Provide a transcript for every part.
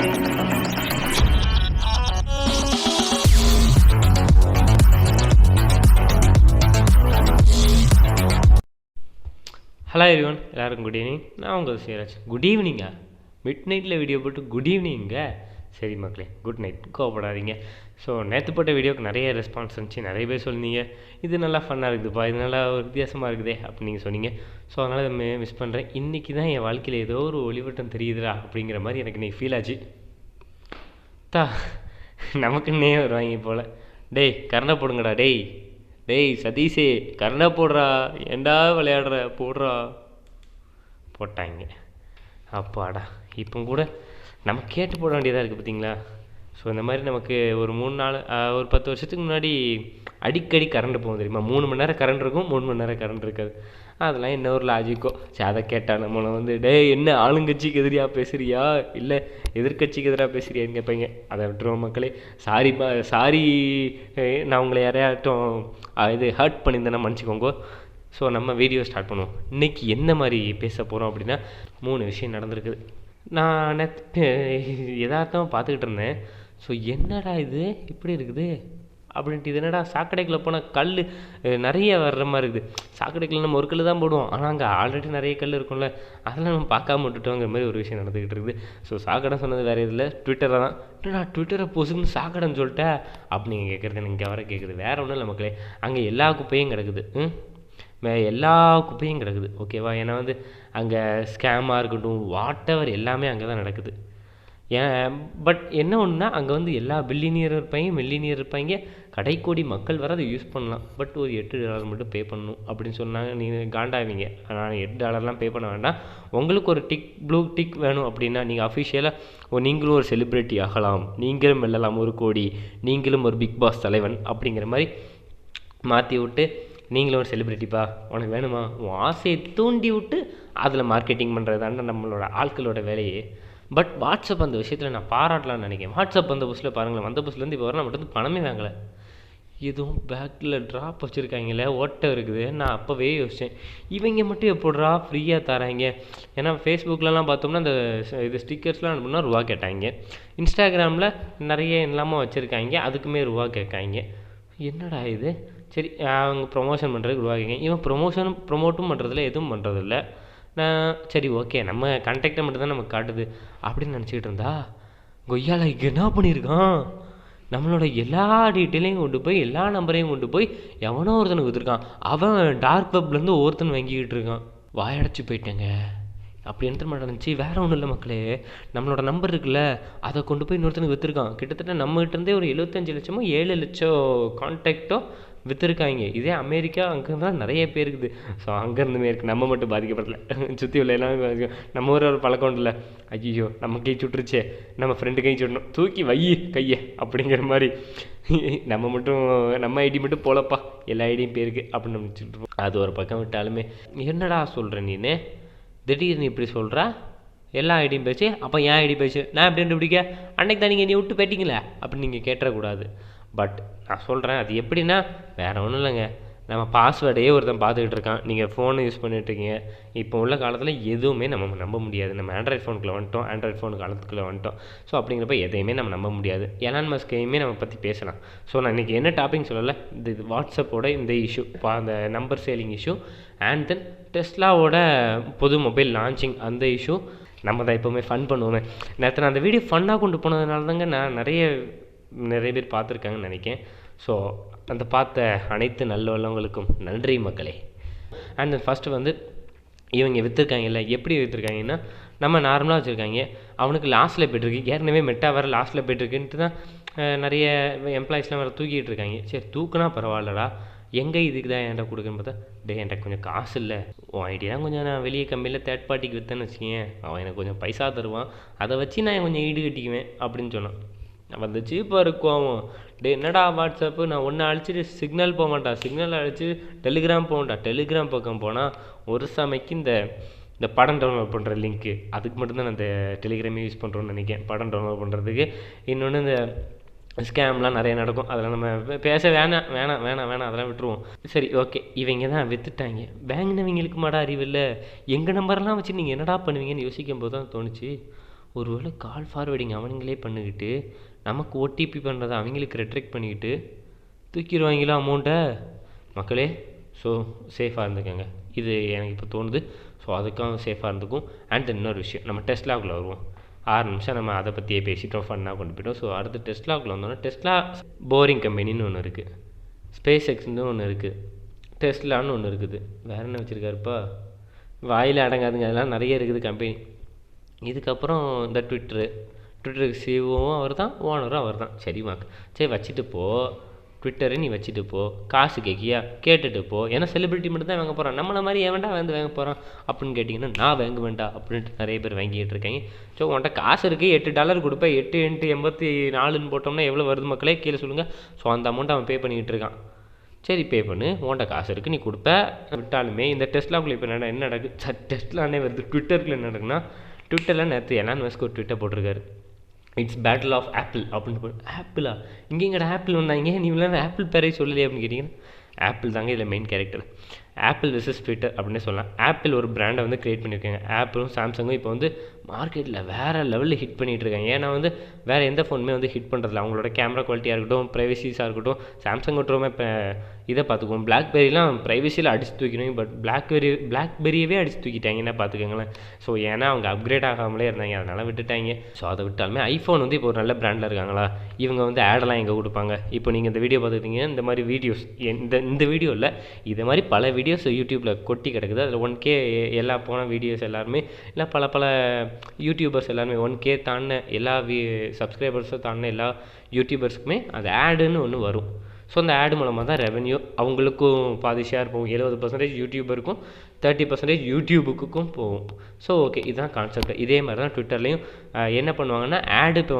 Hello everyone, எல்லாருக்கும் good evening. நான் உங்கள் அத்திசயராஜ். குட் ஈவினிங்கா? மிட் நைட்டில் வீடியோ போட்டு குட் ஈவினிங்க? சரி மக்களே, குட் நைட், கோவப்படாதீங்க. ஸோ நேற்று போட்ட வீடியோவுக்கு நிறைய ரெஸ்பான்ஸ் இருந்துச்சு. நிறைய பேர் சொன்னீங்க இது நல்லா ஃபன்னாக இருக்குதுப்பா, இது நல்லா ஒரு வித்தியாசமாக இருக்குதே அப்படின்னு நீங்கள் சொன்னீங்க. ஸோ அதனால் அதை மிஸ் பண்ணுறேன். இன்றைக்கி தான் என் வாழ்க்கையில் ஏதோ ஒரு ஒளிவட்டம் தெரியுதுடா அப்படிங்கிற மாதிரி எனக்கு இன்றைக்கி ஃபீல் ஆச்சு. நமக்குன்னே வருவாங்க போல். டேய் கரண்டை போடுங்கடா, டேய் சதீஷே கரண்டா போடுறா, ஏண்டா விளையாடுற, போடுறா. போட்டாங்க. அப்பாடா, இப்போ கூட நம்ம கேட்டு போட வேண்டியதாக இருக்குது பார்த்தீங்களா. ஸோ இந்த மாதிரி நமக்கு ஒரு 10 வருஷத்துக்கு முன்னாடி அடிக்கடி கரண்ட் போகும் தெரியுமா. 3 மணி நேரம் கரண்ட் இருக்கும், 3 மணி நேரம் கரண்ட் இருக்காது. அதெல்லாம் என்ன ஒரு லாஜிக்கோ. சரி, அதை கேட்டால் நம்மளை டேய் என்ன ஆளுங்கட்சிக்கு எதிரியாக பேசுகிறியா இல்லை எதிர்கட்சிக்கு எதிராக பேசுகிறியான்னு கேட்பீங்க. அதை விட்டுருவோம் மக்களே. சாரி, நான் உங்களை யாரையாட்டும் இது ஹர்ட் பண்ணியிருந்தேன்னா மன்னிச்சிக்கோங்க. ஸோ நம்ம வீடியோ ஸ்டார்ட் பண்ணுவோம். இன்றைக்கி என்ன மாதிரி பேச போகிறோம் அப்படின்னா 3 விஷயம் நடந்திருக்குது. நான் யதார்த்தமாக பார்த்துக்கிட்டு இருந்தேன். ஸோ என்னடா இது இப்படி இருக்குது அப்படின்ட்டு, இது என்னடா சாக்கடைக்குள்ளே போனால் கல் நிறைய வர்ற மாதிரி இருக்குது. சாக்கடைக்குள்ள நம்ம ஒரு கல் தான் போடுவோம், ஆனால் அங்கே ஆல்ரெடி நிறைய கல் இருக்கும்ல, அதெல்லாம் நம்ம பார்க்காம விட்டுட்டோங்கிற மாதிரி ஒரு விஷயம் நடந்துக்கிட்டு இருக்குது. ஸோ சாக்கடை சொன்னது வேறு இதில் ட்விட்டரில் தான். நான் ட்விட்டரை போசுன்னு சாக்கடைன்னு சொல்லிட்டேன் அப்படின்னு நீங்கள் கேட்குறது எனக்கு இங்கே வர கேட்குது. வேறு ஒன்றும் இல்லை மக்களே, அங்கே எல்லா குப்பையும் கிடக்குது. எல்லா குப்பையும் கிடக்குது, ஓகேவா. ஏன்னா அங்கே ஸ்கேமாக இருக்கட்டும், வாட்டவர் எல்லாமே அங்கே தான் நடக்குது. பட் என்ன ஒன்றுனா அங்கே எல்லா பில்லியனியர் இருப்பாங்க, மில்லியனியர் இருப்பாங்க, கடைக்கோடி மக்கள் வர அதை யூஸ் பண்ணலாம். பட் ஒரு $8 மட்டும் பே பண்ணணும் அப்படின்னு சொன்னாங்க. நீங்கள் காண்டாவீங்க. ஆனால் $8 பே பண்ண வேண்டாம். உங்களுக்கு ஒரு ப்ளூ டிக் வேணும் அப்படின்னா நீங்கள் அஃபிஷியலாக நீங்களும் ஒரு செலிப்ரிட்டி ஆகலாம், நீங்களும் வெல்லலாம் 1 கோடி, நீங்களும் ஒரு பிக் பாஸ் தலைவன் அப்படிங்கிற மாதிரி மாற்றி விட்டு, நீங்களும் ஒரு செலிப்ரிட்டிப்பா, உனக்கு வேணுமா, உன் ஆசையை தூண்டி விட்டு அதில் மார்க்கெட்டிங் பண்ணுறதாண்ட நம்மளோட ஆட்களோட வேலையே. பட் வாட்ஸ்அப் அந்த விஷயத்தில் நான் பாராட்டலான்னு நினைக்கிறேன். வாட்ஸ்அப் அந்த புஸ்ஸில் பாருங்களேன், வந்த புஸ்லேருந்து இப்போ வர நான் மட்டும் பணமே வாங்கலை. எதுவும் பேக்கில் ட்ராப் வச்சுருக்காங்களே, ஓட்டை இருக்குது. நான் அப்போவே யோசித்தேன், இவங்க மட்டும் எப்போட்றா ஃப்ரீயாக தராங்க. ஏன்னா ஃபேஸ்புக்கிலலாம் பார்த்தோம்னா இந்த இது ஸ்டிக்கர்ஸ்லாம் அனுப்புனா ரூபா கேட்டாங்க. இன்ஸ்டாகிராமில் நிறைய இல்லாமல் வச்சுருக்காங்க, அதுக்குமே ரூபா கேட்காங்க. என்னடா இது. சரி, அவங்க ப்ரொமோஷன் பண்ணுறதுக்கு ரூபா கேட்க, இவன் ப்ரொமோட்டும் பண்ணுறதில்ல, எதுவும் பண்ணுறதில்ல. நான் சரி ஓகே, நம்ம கான்டாக்டை மட்டும் தான் நமக்கு காட்டுது அப்படின்னு நினச்சிக்கிட்டு இருந்தா, கொய்யால என்ன பண்ணியிருக்கான், நம்மளோட எல்லா டீட்டெயிலையும் கொண்டு போய், எல்லா நம்பரையும் கொண்டு போய் எவனோ ஒருத்தனுக்கு கொடுத்துருக்கான். அவன் டார்க் வெப்லேருந்து ஒருத்தன் வாங்கிக்கிட்டு இருக்கான். வாயடைச்சி போயிட்டேங்க. அப்படி என்ட்ரு நடந்துச்சு. வேறு ஒன்றும் இல்லை மக்களே, நம்மளோட நம்பர் இருக்குல்ல, அதை கொண்டு போய் இன்னொருத்தனுக்கு விற்றுருக்கான். கிட்டத்தட்ட நம்மகிட்டருந்தே ஒரு 75 லட்சமோ 7 லட்சம் கான்டாக்டோ விற்றுருக்காங்க. இதே அமெரிக்கா அங்கே தான் நிறைய பேர் இருக்குது. ஸோ அங்கேருந்துமே இருக்குது, நம்ம மட்டும் பாதிக்கப்படலை. சுற்றி உள்ள எல்லாமே நம்ம ஊரில் ஒரு பழக்கம் இல்லை, ஐயோ நம்ம கை சுட்டுருச்சே, நம்ம ஃப்ரெண்டு கை சுடணும், தூக்கி வை கையை அப்படிங்கிற மாதிரி. நம்ம ஐடி மட்டும் போலப்பா, எல்லா ஐடியும் பேருக்கு அப்படின்னு நினச்சிட்டு. அது ஒரு பக்கம் விட்டாலுமே, என்னடா சொல்கிறேன் நீனே, திடீர்னு இப்படி சொல்கிறா, எல்லா ஐடியும் பேச்சு, அப்போ என் ஐடி பேச்சு, நான் எப்படி கண்டுபிடிக்க, அன்னைக்கு தான் நீங்கள் விட்டு போயிட்டீங்களே அப்படின்னு நீங்கள் கேட்டுறக்கூடாது. பட் நான் சொல்கிறேன், அது எப்படின்னா வேறு ஒன்றும் இல்லைங்க, நம்ம பாஸ்வேர்டையே ஒருத்தன் பார்த்துக்கிட்டு இருக்கான். நீங்கள் ஃபோனை யூஸ் பண்ணிட்டுருக்கீங்க. இப்போ உள்ள காலத்தில் எதுவுமே நம்ம நம்ப முடியாது. நம்ம ஆண்ட்ராய்ட் ஃபோனுக்குள்ளே வந்துட்டோம், ஆண்ட்ராய்ட் ஃபோன் காலத்துக்குள்ளே வந்துட்டோம். ஸோ அப்படிங்கிறப்ப எதையுமே நம்ம நம்ப முடியாது. எலான் மஸ்கையுமே நம்ம பற்றி பேசலாம். ஸோ நான் இன்றைக்கி என்ன டாபிக் சொல்லலை, இது வாட்ஸ்அப்போட இந்த இஷ்யூ, அந்த number selling issue, and then டெஸ்லாவோட புது மொபைல் லான்ச்சிங் அந்த இஷ்யூ. நம்ம தான் எப்போவுமே ஃபன் பண்ணுவோமே. நேற்று நான் அந்த வீடியோ ஃபன்னாக கொண்டு போனதுனால தாங்க நான் நிறைய பேர் பார்த்துருக்காங்கன்னு நினைக்கிறேன். ஸோ அந்த பார்த்த அனைத்து நல்லவங்களுக்கும் நன்றி மக்களே. அண்ட் தென் ஃபஸ்ட்டு இவங்க விற்றுருக்காங்கல்ல, எப்படி விற்றுருக்காங்கன்னா, நம்ம நார்மலாக வச்சுருக்காங்க, அவனுக்கு லாஸ்ட்டில் போய்ட்டுருக்கு. ஏற்கனவே மெட்டா வேறு லாஸ்ட்டில் போய்ட்டுருக்குன்ட்டு தான் நிறைய எம்ப்ளாயிஸ்லாம் வேறு தூக்கிட்டு இருக்காங்க. சரி தூக்குனா பரவாயில்லடா, எங்கே இதுக்கு தான் என்கிட்ட கொடுக்குன்னு பார்த்தா, என்கிட்ட கொஞ்சம் காசு இல்லை, உன் ஐடியா கொஞ்சம் நான் வெளியே கம்பெனியில் தேர்ட் பார்ட்டிக்கு விற்றேன்னு வச்சுக்கேன், அவன் எனக்கு கொஞ்சம் பைசா தருவான், அதை வச்சு நான் கொஞ்சம் ஈடு கட்டிக்குவேன் அப்படின்னு சொன்னான். சீப்பாக இருக்கும் அவன். என்னடா வாட்ஸ்அப்பு, நான் ஒன்று அழிச்சிட்டு சிக்னல் போக மாட்டான், சிக்னல் அழிச்சு டெலிகிராம் போகண்டா, டெலிகிராம் பக்கம் போனால் ஒரு சமைக்கு இந்த படம் டவுன்லோட் பண்ணுற லிங்க்கு, அதுக்கு மட்டும்தான் நான் இந்த டெலிகிராமே யூஸ் பண்ணுறோன்னு நினைக்கிறேன், படம் டவுன்லோட் பண்ணுறதுக்கு. இன்னொன்று இந்த ஸ்கேம்லாம் நிறைய நடக்கும், அதெல்லாம் நம்ம பேச வேணாம் அதெல்லாம் விட்டுருவோம். சரி ஓகே, இவங்க தான் விற்றுட்டாங்க. வாங்கினவங்களுக்கு மாடா அறிவு இல்லை, எங்கள் நம்பர்லாம் வச்சு நீங்கள் என்னடா பண்ணுவீங்கன்னு யோசிக்கும் போது தான் தோணுச்சு, ஒருவேளை கால் ஃபார்வேர்டிங் அவனுங்களே பண்ணிக்கிட்டு நமக்கு ஓடிபி பண்ணுறதை அவங்களுக்கு ரெட்ரெக்ட் பண்ணிக்கிட்டு தூக்கிடுவாங்களா அமௌண்ட்டை? மக்களே, ஸோ சேஃபாக இருந்துக்கங்க. இது எனக்கு இப்போ தோணுது. ஸோ அதுக்காக சேஃபாக இருந்துக்கும். அண்ட் இன்னொரு விஷயம், நம்ம டெஸ்லாக்குள்ளே வருவோம். 6 நிமிஷம் நம்ம அதை பற்றியே பேசிட்டோம், ஃபன்னாக கொண்டு போய்ட்டோம். ஸோ அடுத்து டெஸ்லாக்குள்ளே வந்தோன்னா, டெஸ்லா போரிங் கம்பெனின்னு ஒன்று இருக்குது, ஸ்பேஸ் எக்ஸ்ன்னு ஒன்று இருக்குது, டெஸ்லான்னு ஒன்று இருக்குது. வேறு என்ன வச்சுருக்காருப்பா, வாயில் அடங்காதுங்க, அதெல்லாம் நிறைய இருக்குது கம்பெனி. இதுக்கப்புறம் இந்த ட்விட்டருக்கு சிஓவும் அவர் தான், ஓனரும் அவர் தான். சரி வச்சுட்டு போ, ட்விட்டரை நீ வச்சுட்டு போ. காசு கேட்கியா, கேட்டுட்டு போ. ஏன்னா செலிபிரிட்டி மட்டும் தான் வாங்க போகிறான், நம்மளை மாதிரி ஏன்டா வாங்க போகிறான் அப்படின்னு கேட்டிங்கன்னா, நான் வாங்க வேண்டாம் அப்படின்ட்டு நிறைய பேர் வாங்கிட்டு இருக்காங்க. ஸோ உன்ட்ட காசு இருக்குது, $8 கொடுப்பேன், 8 × 84 போட்டோம்னா எவ்வளோ வருது மக்களே கீழே சொல்லுங்கள். ஸோ அந்த அமௌண்ட்டை அவன் பே பண்ணிக்கிட்டு இருக்கான். சரி பே பண்ணு, உன்ட்ட காசு இருக்குது, நீ கொடுப்ப. விட்டாலுமே இந்த டெஸ்லாக்குள்ளே இப்போ என்ன நடக்குது, டெஸ்லானே வருது. ட்விட்டருக்குள்ள என்ன நடக்குன்னா, ட்விட்டரில் நேற்று எலான் மஸ்க் ஒரு ட்விட்டர் போட்டிருக்காரு. இட்ஸ் பேட்டில் ஆஃப் ஆப்பிள் அப்படின்னு போட்டு. ஆப்பிளா, இங்கேங்கடா ஆப்பிள் வந்தாங்க, நீ விளையாட ஆப்பிள் பேரே சொல்லலையே அப்படின்னு கேட்டிங்கன்னா, ஆப்பிள் தாங்க இதில் main character. Apple versus Twitter அப்படின்னே சொல்லலாம். ஆப்பிள் ஒரு பிராண்டை வந்து க்ரியேட் பண்ணியிருக்காங்க. ஆப்பிளும் சாம்சங்கும் இப்போ வந்து மார்க்கெட்டில் வேறு லெவலில் ஹிட் பண்ணிகிட்டு இருக்காங்க. ஏன்னா வந்து வேறு எந்த ஃபோனுமே வந்து ஹிட் பண்ணுறதில்ல. அவங்களோட கேமரா குவாலிட்டியாக இருக்கட்டும், ப்ரைவசிஸாக இருக்கட்டும். சாம்சங் விட்டுருவோமே, இப்போ இதை பார்த்துக்குவோம், பிளாக்பெரிலாம் ப்ரைவசியில் அடிச்சு தூக்கிடுவாங்க. பட் பிளாக்பெரியவே அடிச்சு தூக்கிட்டாங்கன்னா பார்த்துக்கோங்களேன். ஸோ ஏன்னா அவங்க அப்கிரேட் ஆகாமலே இருந்தாங்க, அதனால் விட்டுட்டாங்க. ஸோ அதை விட்டாலுமே ஐஃபோன் வந்து இப்போ ஒரு நல்ல பிராண்டில் இருக்காங்களா, இவங்க வந்து ஆடெல்லாம் எங்கே கொடுப்பாங்க. இப்போ நீங்கள் இந்த வீடியோ பார்த்துக்கிட்டீங்க, இந்த மாதிரி வீடியோஸ் இந்த வீடியோவில் இது மாதிரி பல வீடியோஸ் யூடியூப்பில் கொட்டி கிடக்குது. அதில் 1K எல்லா போன வீடியோஸ் எல்லாருமே, இல்லை பல யூடியூபர்ஸ் எல்லாருமே 1K தாண்டின எல்லா சப்ஸ்கிரைபர்ஸும் தாண்டின எல்லா யூடியூபர்ஸுக்குமே அது ஆடுன்னு ஒன்று வரும். ஸோ அந்த ஆடு மூலமாக தான் ரெவென்யூ அவங்களுக்கும் பாதி ஷேர் போகும். 70% யூடியூபருக்கும், 30% யூடியூபுக்கும் போகும். ஸோ ஓகே, இதுதான் கான்செப்ட். இதே மாதிரி தான் ட்விட்டர்லேயும் என்ன பண்ணுவாங்கன்னா, ஆடு இப்போ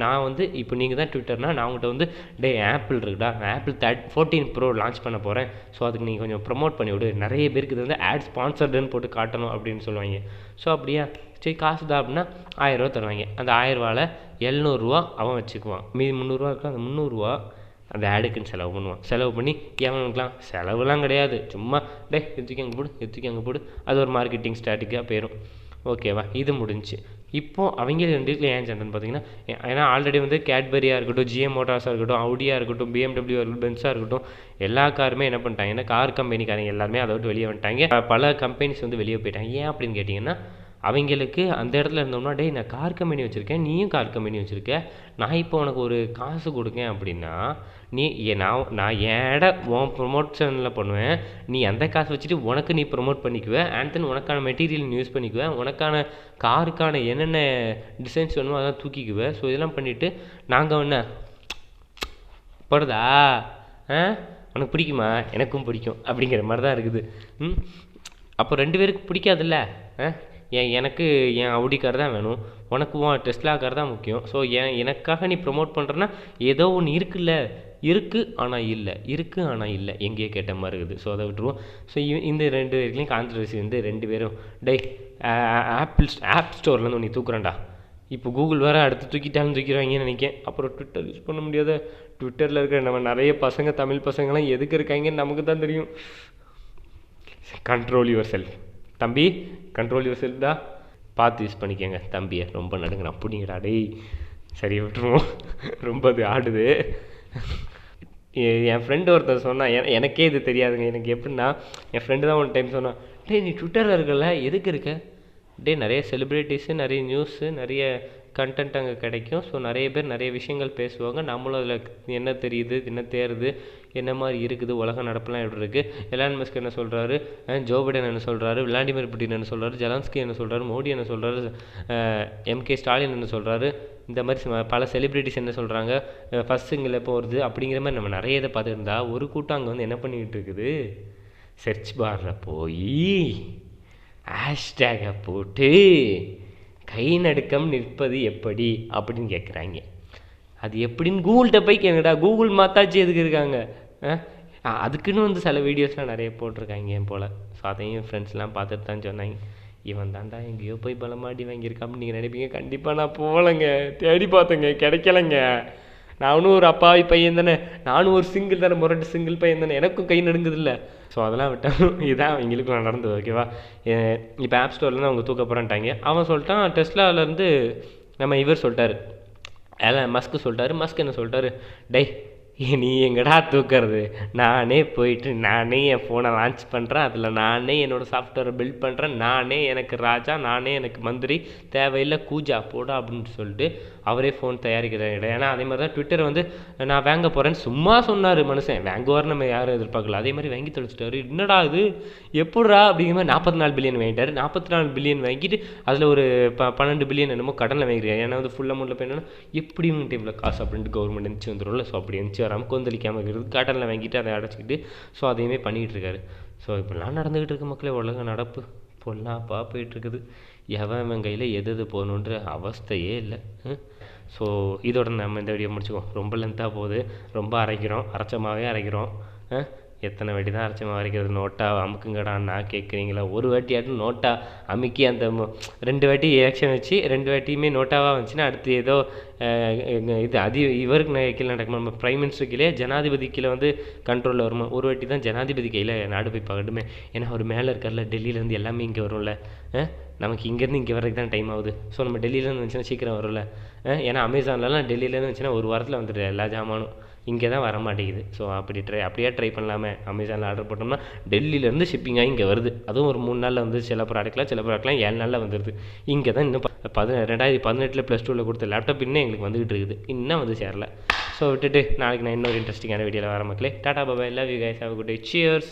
நான் வந்து இப்போ நீங்கள் தான் ட்விட்டர்னால், நான் உங்கள்கிட்ட வந்து ஆப்பிள் இருக்குடா, நான் ஆப்பிள் 14 Pro லான்ச் பண்ண போகிறேன், ஸோ அதுக்கு நீங்கள் கொஞ்சம் ப்ரொமோட் பண்ணிவிடு, நிறைய பேருக்கு இது வந்து ஆட் ஸ்பான்சர்டுன்னு போட்டு காட்டணும் அப்படின்னு சொல்லுவாங்க. ஸோ அப்படியா, சரி காசு தான் அப்படின்னா 1000 ரூபா தருவாங்க. அந்த 1000 ரூபாவில் 700 அவன் வச்சுக்குவான், மீதி 300 இருக்கும். அந்த 300 அந்த ஆடுக்குன்னு செலவு பண்ணுவான். செலவு பண்ணி எவனுக்குலாம் செலவுலாம் கிடையாது, சும்மா எதுக்கு அங்கே போடு, அது ஒரு மார்க்கெட்டிங் ஸ்ட்ராட்டஜியாக போயிடும். ஓகேவா, இது முடிஞ்சு. இப்போது அவங்க 2 ஏன் சண்டைன்னு பார்த்தீங்கன்னா, ஏன்னா ஆல்ரெடி வந்து கேட்பரியாக இருக்கட்டும், GM மோட்டார்ஸாக இருக்கட்டும், ஆடியாக இருக்கட்டும், BMW இருக்கட்டும், பென்ஸாக இருக்கட்டும், எல்லா காருமே என்ன பண்ணிட்டாங்கன்னா, கார் கம்பெனிக்காரங்க எல்லாருமே அதை விட்டு வெளியே வந்துட்டாங்க. பல கம்பெனிஸ் வந்து வெளியே போயிட்டாங்க. ஏன் அப்படின்னு கேட்டிங்கன்னா, அவங்களுக்கு அந்த இடத்துல இருந்தோம்னா, நான் கார் கம்பெனி வச்சுருக்கேன், நீயும் கார் கம்பெனி வச்சுருக்க, நான் இப்போ உனக்கு ஒரு காசு கொடுக்கேன் அப்படின்னா, நீ நான் ஏட உன் ப்ரொமோஷனில் பண்ணுவேன், நீ அந்த காசு வச்சுட்டு உனக்கு நீ ப்ரொமோட் பண்ணிக்குவேன், அண்ட் தென் உனக்கான மெட்டீரியல் யூஸ் பண்ணிக்குவேன், உனக்கான காருக்கான என்னென்ன டிசைன்ஸ் வேணுமோ அதெல்லாம் தூக்கிக்குவேன். ஸோ இதெல்லாம் பண்ணிவிட்டு நாங்கள் என்ன போடுறதா, உனக்கு பிடிக்குமா, எனக்கும் பிடிக்கும் அப்படிங்கிற மாதிரி தான் இருக்குது. அப்போ 2 பேருக்கு பிடிக்காதுல்ல. எனக்கு என் ஆடி கார் தான் வேணும், உனக்கு உன் டெஸ்லா கார் தான் முக்கியம். ஸோ எனக்காக நீ ப்ரொமோட் பண்ணுறேன்னா ஏதோ ஒன்று இருக்குது ஆனால் இல்லை எங்கேயோ கேட்ட மாதிரி இருக்குது. ஸோ அதை விட்டுருவோம். ஸோ இந்த 2 பேருக்குலையும் கான்ட்ரவர்சி வந்து 2 பேரும் ஆப் ஸ்டோர்லேருந்து நீ தூக்குறேன்டா, இப்போ கூகுள் வேறு அடுத்து தூக்கிடுவாங்கன்னு நினைக்கிறேன். அப்புறம் ட்விட்டர் யூஸ் பண்ண முடியாத, ட்விட்டரில் இருக்கிற நம்ம நிறைய பசங்க, தமிழ் பசங்களாம் எதுக்கு இருக்காங்கன்னு நமக்கு தான் தெரியும். கண்ட்ரோல் யுவர் செல்ஃப் தம்பி, கண்ட்ரோல் யுவர் செல்ஃப் தான், பார்த்து யூஸ் பண்ணிக்கோங்க தம்பியை. ரொம்ப நடுங்கிறான், பிடிங்கடா சரி விட்டுருவோம், ரொம்ப அது ஆடுது. என் ஃப்ரெண்டு ஒருத்தர் சொன்னான், எனக்கே இது தெரியாதுங்க. எனக்கு எப்படின்னா, என் ஃப்ரெண்டு தான் ஒரு டைம் சொன்னான், நீ ட்விட்டரில் இருக்கல எதுக்கு இருக்க, நிறைய செலிப்ரிட்டிஸு, நிறைய நியூஸு, நிறைய கண்டென்ட் அங்கே கிடைக்கும். ஸோ நிறைய பேர் நிறைய விஷயங்கள் பேசுவாங்க, நம்மளும் அதில் என்ன தெரியுது, என்ன தேருது, என்ன மாதிரி இருக்குது, உலக நடப்பெல்லாம் எப்படி இருக்குது, எலான் மஸ்க் என்ன சொல்கிறாரு, ஜோ பைடன் என்ன சொல்கிறாரு, விளாடிமிர் புட்டின் என்ன சொல்கிறாரு, ஜெலன்ஸ்கி என்ன சொல்கிறாரு, மோடி என்ன சொல்கிறாரு, MK ஸ்டாலின் என்ன சொல்கிறாரு, இந்த மாதிரி பல செலிப்ரிட்டிஸ் என்ன சொல்கிறாங்க, ஃபஸ்ட் சிங்கிள் எப்போ வருது அப்படிங்கிற மாதிரி நம்ம நிறைய இதை பார்த்துருந்தா, ஒரு கூட்டம் அங்கே வந்து என்ன பண்ணிக்கிட்டு இருக்குது, சர்ச் பாரில் போய் ஹேஷ்டேகை போட்டு கை நடுக்கம் நிற்பது எப்படி அப்படின்னு கேட்குறாங்க. அது எப்படின்னு கூகுள்கிட்ட போய் கேளுங்கடா, கூகுள் மாத்தாச்சு எதுக்கு இருக்காங்க. அதுக்குன்னு வந்து சில வீடியோஸ்லாம் நிறைய போட்டிருக்காங்க என் போல். ஸோ அதையும் ஃப்ரெண்ட்ஸ்லாம் பார்த்துட்டு தான் சொன்னாங்க, இவன் தாண்டா எங்கேயோ போய் பலமாடி வாங்கியிருக்கான்னு நீங்கள் நினைப்பீங்க. கண்டிப்பாக நான் போகலைங்க, தேடி பார்த்தேங்க, கிடைக்கலைங்க. நானும் ஒரு அப்பாவி பையன் தானே, நானும் ஒரு சிங்கிள் தானே, முரட்டு சிங்கிள் பையன் தானே, எனக்கும் கை நடுங்குதில்ல. ஸோ அதெல்லாம் விட்டாலும் இதுதான் அவங்களுக்கும் நடந்தது. ஓகேவா? இப்போ ஆப் ஸ்டோர்லேருந்து அவங்க தூக்க போகிறான்ட்டாங்க. அவன் சொல்லிட்டான் டெஸ்லாவிலேருந்து நம்ம இவர் சொல்லிட்டாரு, மஸ்க்கு சொல்லிட்டாரு. மஸ்க் என்ன சொல்லிட்டாரு, டே நீ எங்கடா தூக்கிறது, நானே போயிட்டு நானே என் ஃபோனை லான்ச் பண்ணுறேன், அதில் நானே என்னோடய சாஃப்ட்வேரை பில்ட் பண்ணுறேன், நானே எனக்கு ராஜா, நானே எனக்கு மந்திரி, தேவையில்லை கூஜா போடா அப்படின்னு சொல்லிட்டு அவரே ஃபோன் தயாரிக்கிறார். ஏன்னா அதே மாதிரி தான் ட்விட்டர் வந்து நான் வாங்க போகிறேன்னு சும்மா சொன்னார் மனுஷன், வாங்குவார் நம்ம யாரும் எதிர்பார்க்கல, அதே மாதிரி வாங்கி தொலைச்சிட்டாரு. என்னடா இது எப்படா அப்படிங்கிற மாதிரி 44 பில்லியன் வாங்கிட்டார். 44 பில்லியன் வாங்கிட்டு அதில் ஒரு 12 பில்லியன் என்னமோ கடனில் வாங்கிடுறாரு. ஏன்னா வந்து ஃபுல் அமௌண்ட்டில் போய் என்னன்னா எப்படி இவங்க இவ்வளோ காசு அப்படின்ட்டு கவர்மெண்ட் இருந்துச்சு வந்துடும்ல. ஸோ அப்படி இருந்துச்சு வராமல் கொந்தளிக்காமல் இருக்கிறது, கடனில் வாங்கிட்டு அதை அடைச்சிக்கிட்டு ஸோ அதையுமே பண்ணிகிட்டு இருக்காரு. ஸோ இப்படிலாம் நடந்துக்கிட்டு இருக்க மக்களே உலக நடப்பு பொல்லாப்பா போயிட்டுருக்குது. எவன் கையில் எது போகணுன்ற அவஸ்தையே இல்லை. ஸோ இதோட நம்ம இந்த வீடியோ முடிச்சுக்குவோம். ரொம்ப லென்த்தாக போகுது, ரொம்ப அரைச்சமாகவே அரைக்கிறோம். எத்தனை வாட்டி தான் அரைச்சமாக அரைக்கிறது, நோட்டா அமுக்குங்கடான்னா கேட்குறீங்களா? ஒரு வாட்டியாட்டும் நோட்டா அமுக்கி அந்த 2 வாட்டி எலெக்ஷன் வச்சு 2 வாட்டியுமே நோட்டாவாக வந்துச்சுன்னா அடுத்து ஏதோ இது இவருக்கு கீழே நடக்குமா, நம்ம பிரைம் மினிஸ்டர் கீழே ஜனாதிபதி கீழே வந்து கண்ட்ரோலில் வருமா? ஒரு வாட்டி தான் ஜனாதிபதி கையில் நாடு போய் பார்க்கட்டுமே. ஏன்னா அவர் மேலே இருக்கார்ல, டெல்லியிலேருந்து எல்லாமே இங்கே வரும்ல. நமக்கு இங்கேருந்து இங்கே வரைக்கும் தான் டைம் ஆகுது. ஸோ நம்ம டெல்லியிலேருந்து வந்துச்சுன்னா சீக்கிரம் வரும்ல. ஏன்னா அமேசான்லலாம் டெல்லியிலேருந்து வந்துச்சுன்னா ஒரு வாரத்தில் வந்துடுது எல்லா ஜாமானும், இங்கே தான் வர மாட்டேங்குது. ஸோ அப்படியே ட்ரை பண்ணலாமே. அமேசானில் ஆர்டர் போட்டோம்னா டெல்லியிலேருந்து ஷிப்பிங்காக இங்கே வருது. அதுவும் ஒரு 3 நாளில் வந்து சில ப்ராடக்ட்லாம் 7 நாளில் வந்துடுது. இங்கே தான் இன்னும் 2018 +2 கொடுத்த லேப்டாப் இன்னும் எங்களுக்கு வந்துகிட்டு இருக்குது, இன்னும் வந்து சேரல. ஸோ விட்டுட்டு நாளைக்கு நான் இன்னொரு இன்ட்ரெஸ்டிங்கான வீடியோவில் வர மக்களே. Ta-ta bye bye, love you guys, have a good day, cheers.